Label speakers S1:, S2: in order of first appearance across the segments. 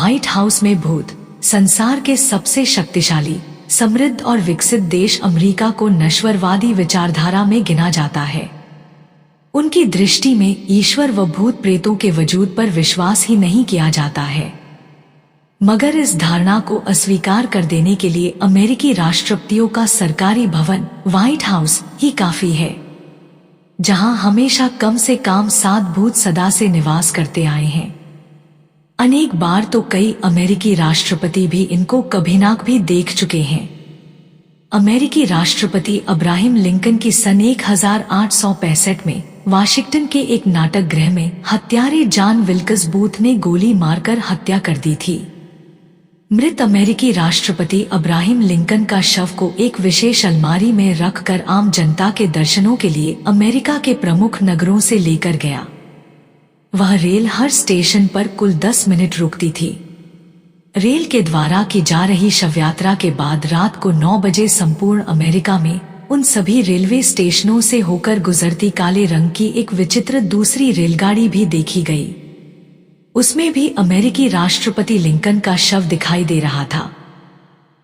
S1: White house में भूत संसार के सबसे शक्तिशाली, समृद्ध और विकसित देश अमेरिका को नश्वरवादी विचारधारा में गिना जाता है। उनकी दृष्टि में ईश्वर व भूत प्रेतों के वजूद पर विश्वास ही नहीं किया जाता है, मगर इस धारणा को अस्वीकार कर देने के लिए अमेरिकी राष्ट्रपतियों का सरकारी भवन व्हाइट हाउस ही काफी है, जहां हमेशा कम से कम 7 भूत सदा से निवास करते आए हैं। अनेक बार तो कई अमेरिकी राष्ट्रपति भी इनको कभी ना कभी देख चुके हैं। अमेरिकी राष्ट्रपति अब्राहम लिंकन की सन 1865 में वाशिंगटन के एक नाटक गृह में हत्यारे जॉन विल्कस बूथ ने गोली मारकर हत्या कर दी थी। मृत अमेरिकी राष्ट्रपति अब्राहम लिंकन का शव को एक विशेष अलमारी में रखकर आम जनता के दर्शनों के लिए अमेरिका के प्रमुख नगरों से लेकर गया। वह रेल हर स्टेशन पर कुल 10 मिनट रुकती थी। रेल के द्वारा की जा रही शव यात्रा के बाद रात को 9 बजे संपूर्ण अमेरिका में उन सभी रेलवे स्टेशनों से होकर गुजरती काले रंग की एक विचित्र दूसरी रेलगाड़ी भी देखी गई। उसमें भी अमेरिकी राष्ट्रपति लिंकन का शव दिखाई दे रहा था।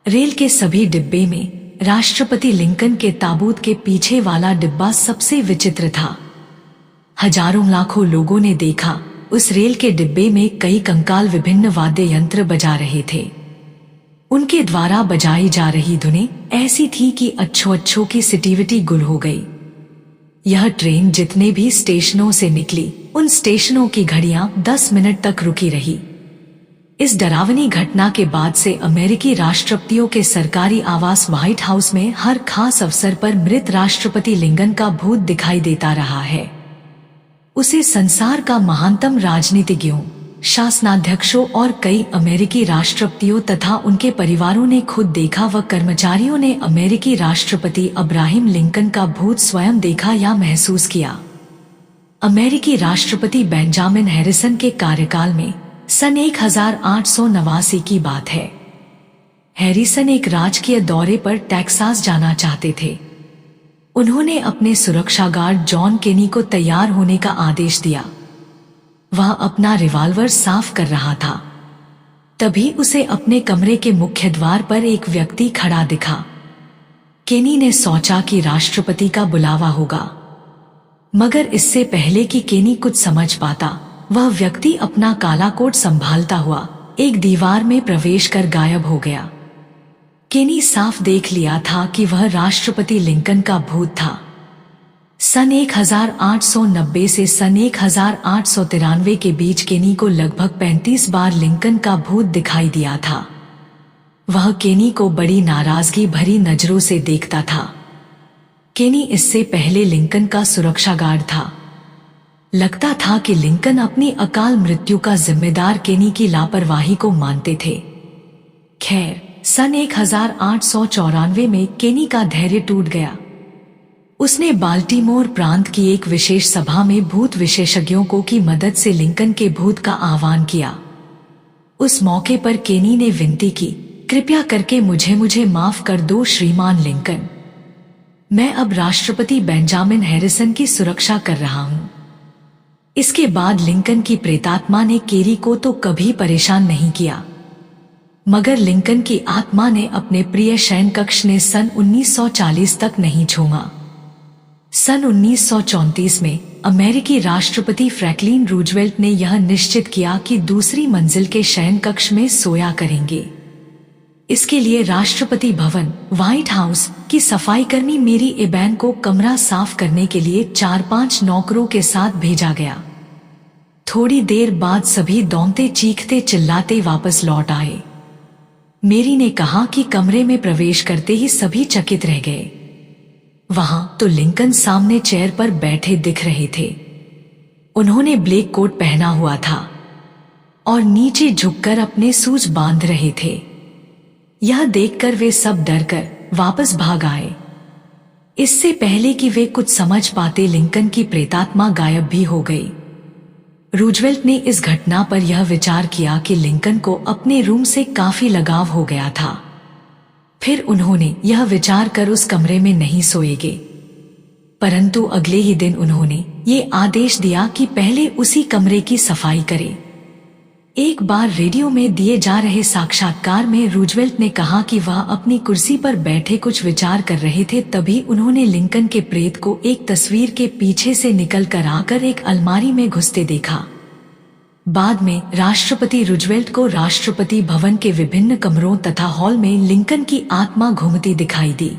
S1: रेल के सभी डिब्बे में राष्ट्रपति लिंकन के ताबूत के पीछे वाला डिब्बा सबसे विचित्र था। हजारों लाखों लोगों ने देखा, उस रेल के डिब्बे में कई कंकाल विभिन्न वाद्य यंत्र बजा रहे थे। उनके द्वारा बजाई जा रही धुनें ऐसी थी कि अच्छों की सिटीविटी गुल हो गई। यह ट्रेन जितने भी स्टेशनों से निकली, उन स्टेशनों की घड़ियां 10 मिनट तक रुकी रही। इस डरावनी घटना के बाद से अमेरिकी राष्ट्रपतियों के सरकारी आवास व्हाइट हाउस में हर खास अवसर पर मृत राष्ट्रपति लिंकन का भूत दिखाई देता रहा है। उसे संसार का महानतम राजनीतिज्ञों, शासनाध्यक्षों और कई अमेरिकी राष्ट्रपतियों तथा उनके परिवारों ने खुद देखा व कर्मचारियों ने अमेरिकी राष्ट्रपति अब्राहम लिंकन का भूत स्वयं देखा या महसूस किया। अमेरिकी राष्ट्रपति बेंजामिन हैरिसन के कार्यकाल में सन 1889 की बात है। हैरिसन एक राजकीय दौरे पर टेक्सास जाना चाहते थे। उन्होंने अपने सुरक्षा गार्ड जॉन केनी को तैयार होने का आदेश दिया। वह अपना रिवॉल्वर साफ कर रहा था। तभी उसे अपने कमरे के मुख्य द्वार पर एक व्यक्ति खड़ा दिखा। केनी ने सोचा कि राष्ट्रपति का बुलावा होगा, मगर इससे पहले कि केनी कुछ समझ पाता, वह व्यक्ति अपना काला कोट संभालता हुआ एक दीवार में प्रवेश कर गायब हो गया। केनी साफ देख लिया था कि वह राष्ट्रपति लिंकन का भूत था। सन 1890 से सन 1893 के बीच केनी को लगभग 35 बार लिंकन का भूत दिखाई दिया था। वह केनी को बड़ी नाराजगी भरी नजरों से देखता था। केनी इससे पहले लिंकन का सुरक्षा गार्ड था। लगता था कि लिंकन अपनी अकाल मृत्यु का जिम्मेदार केनी की लापरवाही को मानते थे। खैर, सन 1894 में केनी का धैर्य टूट गया। उसने बाल्टीमोर प्रांत की एक विशेष सभा में भूत विशेषज्ञों को की मदद से लिंकन के भूत का आह्वान किया। उस मौके पर केनी ने विनती की, कृपया करके मुझे माफ कर दो श्रीमान लिंकन। मैं अब राष्ट्रपति बेंजामिन हैरिसन की सुरक्षा कर रहा हूं। इसके बाद लिंकन की प्रेतात्मा ने केरी को तो कभी परेशान नहीं किया, मगर लिंकन की आत्मा ने अपने प्रिय शयन कक्ष ने सन 1940 तक नहीं छोड़ा। सन 1934 में अमेरिकी राष्ट्रपति फ्रैंकलिन रूजवेल्ट ने यह निश्चित किया कि दूसरी मंजिल के शयन कक्ष में सोया करेंगे। इसके लिए राष्ट्रपति भवन व्हाइट हाउस की सफाईकर्मी मेरी एबैन को कमरा साफ करने के लिए 4-5 नौकरों के साथ भेजा गया। थोड़ी देर बाद सभी दौड़ते चीखते चिल्लाते वापस लौट आए। मेरी ने कहा कि कमरे में प्रवेश करते ही सभी चकित रह गए। वहां तो लिंकन सामने चेयर पर बैठे दिख रहे थे। उन्होंने ब्लैक कोट पहना हुआ था और नीचे झुककर अपने सूज बांध रहे थे। यह देखकर वे सब डरकर वापस भाग आए। इससे पहले कि वे कुछ समझ पाते, लिंकन की प्रेतात्मा गायब भी हो गई। रूजवेल्ट ने इस घटना पर यह विचार किया कि लिंकन को अपने रूम से काफी लगाव हो गया था। फिर उन्होंने यह विचार कर उस कमरे में नहीं सोएंगे, परंतु अगले ही दिन उन्होंने ये आदेश दिया कि पहले उसी कमरे की सफाई करें। एक बार रेडियो में दिए जा रहे साक्षात्कार में रूजवेल्ट ने कहा कि वह अपनी कुर्सी पर बैठे कुछ विचार कर रहे थे, तभी उन्होंने लिंकन के प्रेत को एक तस्वीर के पीछे से निकल कर आकर एक अलमारी में घुसते देखा। बाद में राष्ट्रपति रूजवेल्ट को राष्ट्रपति भवन के विभिन्न कमरों तथा हॉल में लिंकन की आत्मा घूमती दिखाई दी।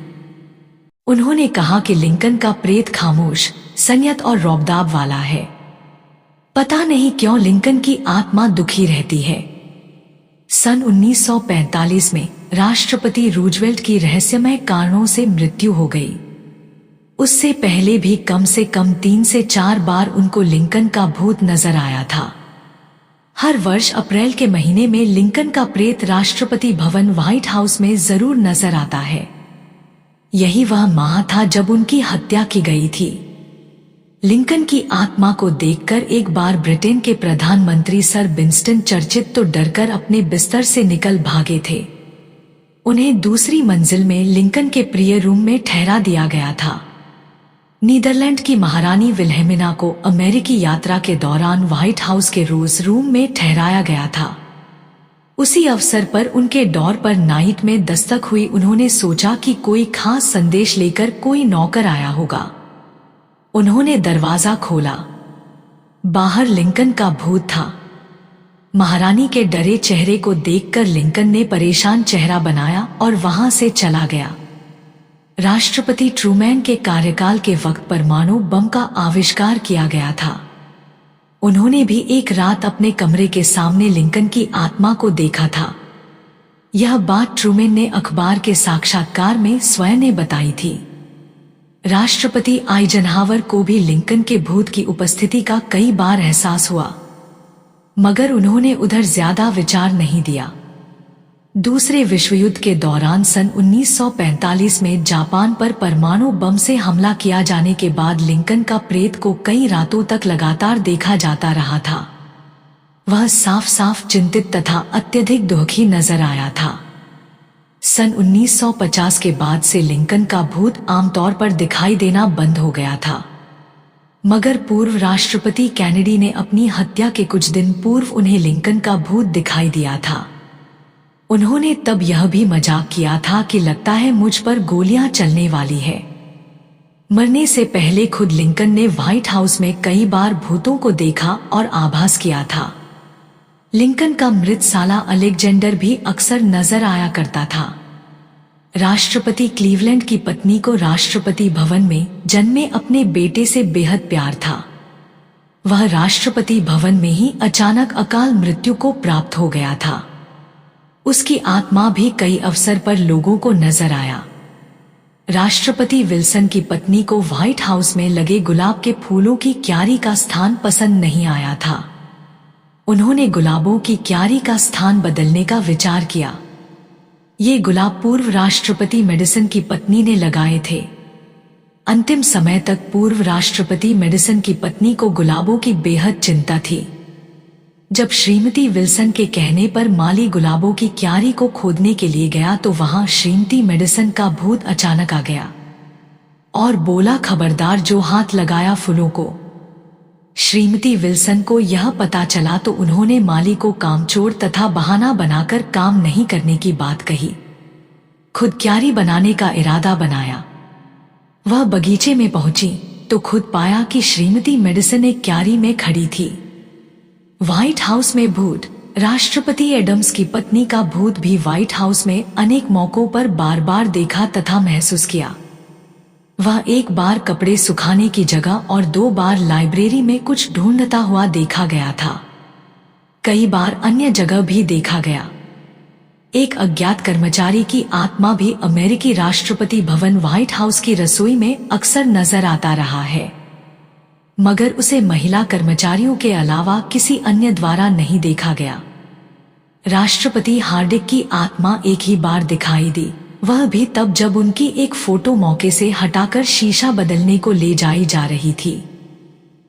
S1: उन्होंने कहा कि लिंकन का प्रेत खामोश, संयत और रौबदाब वाला है। पता नहीं क्यों लिंकन की आत्मा दुखी रहती है। सन 1945 में राष्ट्रपति रूजवेल्ट की रहस्यमय कारणों से मृत्यु हो गई। उससे पहले भी कम से कम 3 से 4 बार उनको लिंकन का भूत नजर आया था। हर वर्ष अप्रैल के महीने में लिंकन का प्रेत राष्ट्रपति भवन व्हाइट हाउस में जरूर नजर आता है। यही वह माह था जब उनकी हत्या की गई थी। लिंकन की आत्मा को देखकर एक बार ब्रिटेन के प्रधानमंत्री सर विंस्टन चर्चिल तो डरकर अपने बिस्तर से निकल भागे थे। उन्हें दूसरी मंजिल में लिंकन के प्रिय रूम में ठहरा दिया गया था। नीदरलैंड की महारानी विल्हेमिना को अमेरिकी यात्रा के दौरान व्हाइट हाउस के रोज रूम में ठहराया गया था। उसी अवसर पर उनके डोर पर नाइट में दस्तक हुई। उन्होंने सोचा कि कोई खास संदेश लेकर कोई नौकर आया होगा। उन्होंने दरवाजा खोला। बाहर लिंकन का भूत था। महारानी के डरे चेहरे को देखकर लिंकन ने परेशान चेहरा बनाया और वहां से चला गया। राष्ट्रपति ट्रूमैन के कार्यकाल के वक्त परमाणु बम का आविष्कार किया गया था। उन्होंने भी एक रात अपने कमरे के सामने लिंकन की आत्मा को देखा था। यह बात ट्रूमैन ने अखबार के साक्षात्कार में स्वयं ने बताई थी। राष्ट्रपति आइजनहावर को भी लिंकन के भूत की उपस्थिति का कई बार एहसास हुआ, मगर उन्होंने उधर ज्यादा विचार नहीं दिया। दूसरे विश्व युद्ध के दौरान सन 1945 में जापान पर परमाणु बम से हमला किया जाने के बाद लिंकन का प्रेत को कई रातों तक लगातार देखा जाता रहा था। वह साफ साफ चिंतित तथा अत्यधिक दुखी नजर आया था। सन 1950 के बाद से लिंकन का भूत आमतौर पर दिखाई देना बंद हो गया था, मगर पूर्व राष्ट्रपति कैनेडी ने अपनी हत्या के कुछ दिन पूर्व उन्हें लिंकन का भूत दिखाई दिया था। उन्होंने तब यह भी मजाक किया था कि लगता है मुझ पर गोलियां चलने वाली है। मरने से पहले खुद लिंकन ने व्हाइट हाउस में कई बार भूतों को देखा और आभास किया था। लिंकन का मृत साला अलेक्जेंडर भी अक्सर नजर आया करता था। राष्ट्रपति क्लीवलैंड की पत्नी को राष्ट्रपति भवन में जन्मे अपने बेटे से बेहद प्यार था। वह राष्ट्रपति भवन में ही अचानक अकाल मृत्यु को प्राप्त हो गया था। उसकी आत्मा भी कई अवसर पर लोगों को नजर आया। राष्ट्रपति विल्सन की पत्नी को व्हाइट हाउस में लगे गुलाब के फूलों की क्यारी का स्थान पसंद नहीं आया था। उन्होंने गुलाबों की क्यारी का स्थान बदलने का विचार किया। ये गुलाब पूर्व राष्ट्रपति मेडिसन की पत्नी ने लगाए थे। अंतिम समय तक पूर्व राष्ट्रपति मेडिसन की पत्नी को गुलाबों की बेहद चिंता थी। जब श्रीमती विल्सन के कहने पर माली गुलाबों की क्यारी को खोदने के लिए गया तो वहां श्रीमती मेडिसन का भूत अचानक आ गया और बोला, खबरदार जो हाथ लगाया फूलों को। श्रीमती विल्सन को यह पता चला तो उन्होंने माली को कामचोर तथा बहाना बनाकर काम नहीं करने की बात कही। खुद क्यारी बनाने का इरादा बनाया। वह बगीचे में पहुंची तो खुद पाया कि श्रीमती मेडिसन एक क्यारी में खड़ी थी। व्हाइट हाउस में भूत। राष्ट्रपति एडम्स की पत्नी का भूत भी व्हाइट हाउस में अनेक मौकों पर बार बार देखा तथा महसूस किया। वह एक बार कपड़े सुखाने की जगह और 2 बार लाइब्रेरी में कुछ ढूंढता हुआ देखा गया था। कई बार अन्य जगह भी देखा गया। एक अज्ञात कर्मचारी की आत्मा भी अमेरिकी राष्ट्रपति भवन व्हाइट हाउस की रसोई में अक्सर नजर आता रहा है, मगर उसे महिला कर्मचारियों के अलावा किसी अन्य द्वारा नहीं देखा गया। राष्ट्रपति हार्डिक की आत्मा एक ही बार दिखाई दी, वह भी तब जब उनकी एक फोटो मौके से हटाकर शीशा बदलने को ले जाई जा रही थी।